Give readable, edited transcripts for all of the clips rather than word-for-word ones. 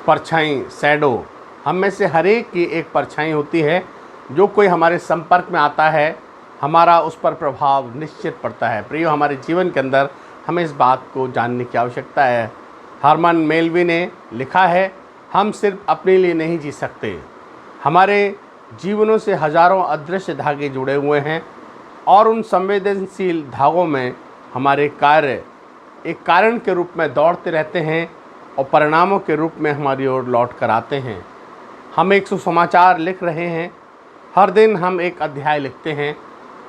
परछाई, शैडो, हम में से हर एक की एक परछाई होती है। जो कोई हमारे संपर्क में आता है, हमारा उस पर प्रभाव निश्चित पड़ता है। प्रियो, हमारे जीवन के अंदर हमें इस बात को जानने की आवश्यकता है। हरमन मेलवी ने लिखा है, हम सिर्फ अपने लिए नहीं जी सकते, हमारे जीवनों से हजारों अदृश्य धागे जुड़े हुए हैं और उन संवेदनशील धागों में हमारे कार्य एक कारण के रूप में दौड़ते रहते हैं और परिणामों के रूप में हमारी ओर लौट कर आते हैं। हम एक सुसमाचार लिख रहे हैं, हर दिन हम एक अध्याय लिखते हैं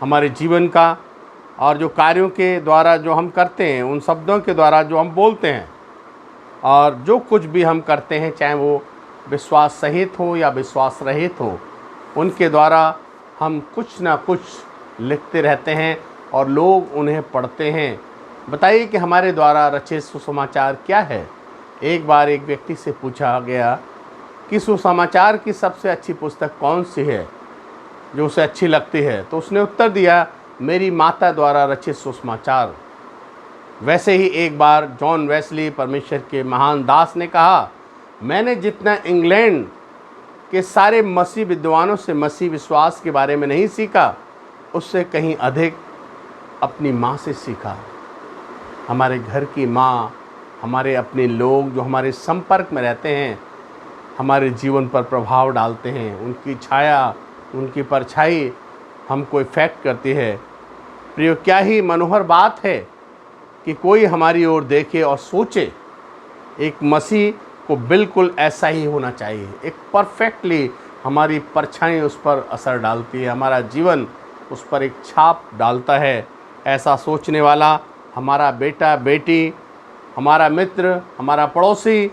हमारे जीवन का, और जो कार्यों के द्वारा जो हम करते हैं, उन शब्दों के द्वारा जो हम बोलते हैं, और जो कुछ भी हम करते हैं, चाहे वो विश्वास सहित हो या विश्वास रहित हो, उनके द्वारा हम कुछ ना कुछ लिखते रहते हैं और लोग उन्हें पढ़ते हैं। बताइए कि हमारे द्वारा रचित सुसमाचार क्या है। एक बार एक व्यक्ति से पूछा गया कि सुसमाचार की सबसे अच्छी पुस्तक कौन सी है जो उसे अच्छी लगती है, तो उसने उत्तर दिया, मेरी माता द्वारा रचित सुसमाचार। वैसे ही एक बार जॉन वेस्ली, परमेश्वर के महान दास, ने कहा, मैंने जितना इंग्लैंड के सारे मसीह विद्वानों से मसीह विश्वास के बारे में नहीं सीखा, उससे कहीं अधिक अपनी माँ से सीखा। हमारे घर की माँ, हमारे अपने लोग जो हमारे संपर्क में रहते हैं, हमारे जीवन पर प्रभाव डालते हैं। उनकी छाया, उनकी परछाई हमको इफ़ेक्ट करती है। प्रियो, क्या ही मनोहर बात है कि कोई हमारी ओर देखे और सोचे, एक मसीह को बिल्कुल ऐसा ही होना चाहिए। एक परफेक्टली हमारी परछाई उस पर असर डालती है, हमारा जीवन उस पर एक छाप डालता है। ऐसा सोचने वाला हमारा बेटा बेटी, हमारा मित्र, हमारा पड़ोसी,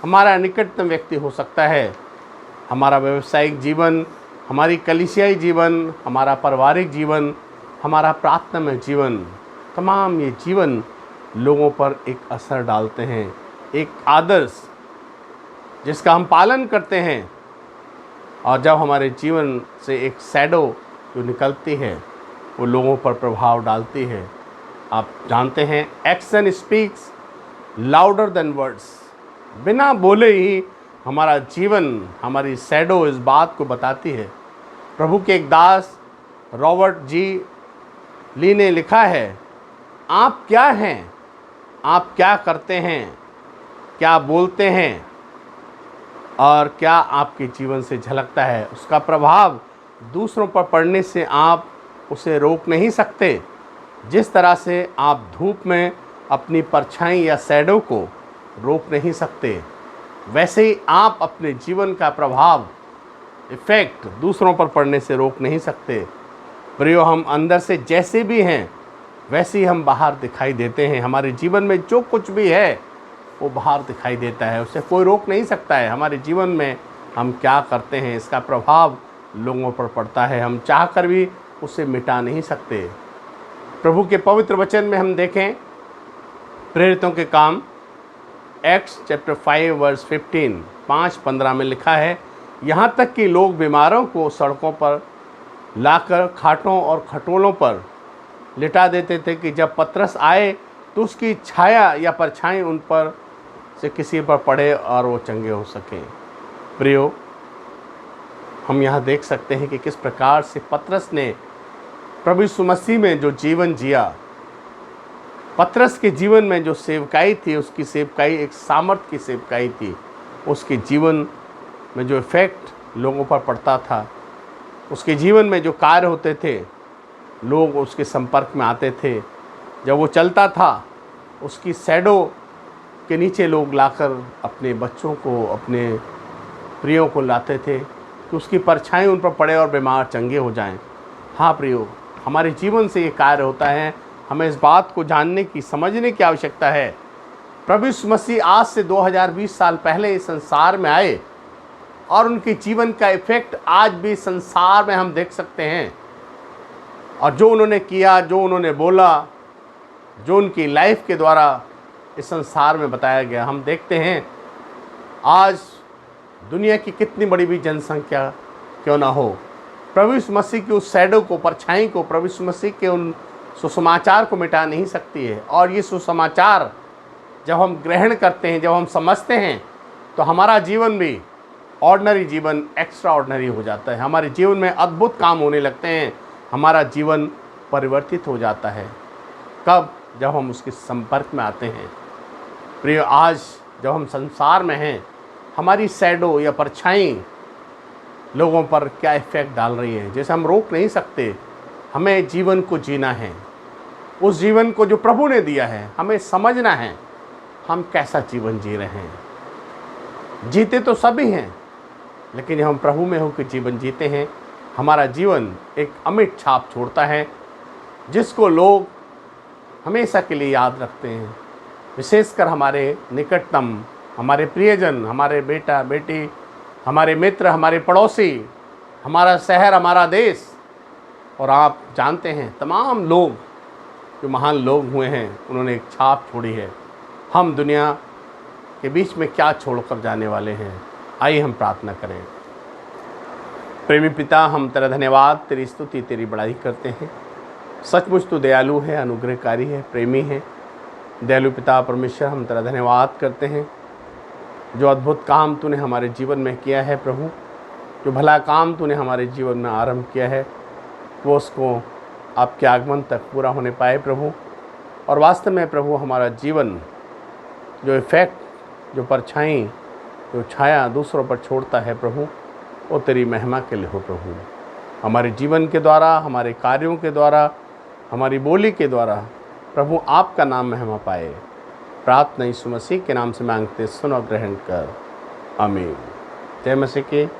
हमारा निकटतम व्यक्ति हो सकता है। हमारा व्यावसायिक जीवन, हमारी कलीसियाई जीवन, हमारा पारिवारिक जीवन, हमारा प्रार्थनामय जीवन, तमाम ये जीवन लोगों पर एक असर डालते हैं। एक आदर्श जिसका हम पालन करते हैं, और जब हमारे जीवन से एक शैडो जो निकलती है, वो लोगों पर प्रभाव डालती है। आप जानते हैं, action speaks louder than words. बिना बोले ही हमारा जीवन, हमारी शैडो इस बात को बताती है। प्रभु के एक दास रॉबर्ट जी ली ने लिखा है, आप क्या हैं, आप क्या करते हैं, क्या बोलते हैं और क्या आपके जीवन से झलकता है, उसका प्रभाव दूसरों पर पड़ने से आप उसे रोक नहीं सकते। जिस तरह से आप धूप में अपनी परछाई या शैडो को रोक नहीं सकते, वैसे ही आप अपने जीवन का प्रभाव, इफ़ेक्ट दूसरों पर पड़ने से रोक नहीं सकते। प्रियो, हम अंदर से जैसे भी हैं वैसे ही हम बाहर दिखाई देते हैं। हमारे जीवन में जो कुछ भी है वो बाहर दिखाई देता है, उसे कोई रोक नहीं सकता है। हमारे जीवन में हम क्या करते हैं, इसका प्रभाव लोगों पर पड़ता है। हम चाह कर भी उसे मिटा नहीं सकते। प्रभु के पवित्र वचन में हम देखें, प्रेरितों के काम एक्ट्स चैप्टर 5 वर्स 15, 5:15 में लिखा है, यहाँ तक कि लोग बीमारों को सड़कों पर लाकर खाटों और खटोलों पर लिटा देते थे कि जब पतरस आए तो उसकी छाया या परछाई उन पर से किसी पर पड़े और वो चंगे हो सकें। प्रियो, हम यहाँ देख सकते हैं कि किस प्रकार से पतरस ने प्रभु यीशु मसीह में जो जीवन जिया। पतरस के जीवन में जो सेवकाई थी, उसकी सेवकाई एक सामर्थ की सेवकाई थी। उसके जीवन में जो इफ़ेक्ट लोगों पर पड़ता था, उसके जीवन में जो कार्य होते थे, लोग उसके संपर्क में आते थे। जब वो चलता था, उसकी शैडो के नीचे लोग लाकर अपने बच्चों को, अपने प्रियों को लाते थे कि उसकी परछाई उन पर पड़े और बीमार चंगे हो जाएं। हाँ प्रियो, हमारे जीवन से ये कार्य होता है। हमें इस बात को जानने की, समझने की आवश्यकता है। प्रभु यीशु मसीह आज से 2020 साल पहले इस संसार में आए और उनके जीवन का इफ़ेक्ट आज भी संसार में हम देख सकते हैं। और जो उन्होंने किया, जो उन्होंने बोला, जो उनकी लाइफ के द्वारा इस संसार में बताया गया, हम देखते हैं आज दुनिया की कितनी बड़ी भी जनसंख्या क्यों ना हो, प्रभु यीशु मसीह की उस शैडो को, परछाई को, प्रभु यीशु मसीह के उन सुसमाचार को मिटा नहीं सकती है। और ये सुसमाचार जब हम ग्रहण करते हैं, जब हम समझते हैं, तो हमारा जीवन भी ऑर्डिनरी जीवन एक्स्ट्रा ऑर्डिनरी हो जाता है। हमारे जीवन में अद्भुत काम होने लगते हैं, हमारा जीवन परिवर्तित हो जाता है। कब? जब हम उसके संपर्क में आते हैं। प्रिय, आज जब हम संसार में हैं, हमारी शैडो या परछाई लोगों पर क्या इफ़ेक्ट डाल रही है, जैसे हम रोक नहीं सकते। हमें जीवन को जीना है, उस जीवन को जो प्रभु ने दिया है हमें समझना है हम कैसा जीवन जी रहे हैं। जीते तो सभी हैं, लेकिन जब हम प्रभु में होकर जीवन जीते हैं, हमारा जीवन एक अमिट छाप छोड़ता है, जिसको लोग हमेशा के लिए याद रखते हैं। विशेषकर हमारे निकटतम, हमारे प्रियजन, हमारे बेटा बेटी, हमारे मित्र, हमारे पड़ोसी, हमारा शहर, हमारा देश। और आप जानते हैं तमाम लोग जो महान लोग हुए हैं, उन्होंने एक छाप छोड़ी है। हम दुनिया के बीच में क्या छोड़कर जाने वाले हैं? आइए हम प्रार्थना करें। प्रेमी पिता, हम तेरा धन्यवाद, तेरी स्तुति, तेरी बड़ाई करते हैं। सचमुच तू दयालु है, अनुग्रहकारी है, प्रेमी है। दयालु पिता परमेश्वर, हम तेरा धन्यवाद करते हैं जो अद्भुत काम तूने हमारे जीवन में किया है प्रभु, जो भला काम तूने हमारे जीवन में आरंभ किया है, वो उसको आपके आगमन तक पूरा होने पाए प्रभु। और वास्तव में प्रभु, हमारा जीवन जो इफ़ेक्ट, जो परछाई, जो छाया दूसरों पर छोड़ता है प्रभु, वो तेरी महिमा के लिए हो प्रभु। हमारे जीवन के द्वारा, हमारे कार्यों के द्वारा, हमारी बोली के द्वारा प्रभु आपका नाम महिमा पाए। प्रार्थना यीशु मसीह के नाम से मांगते, सुन और ग्रहण कर। आमीन। जय मसीह की।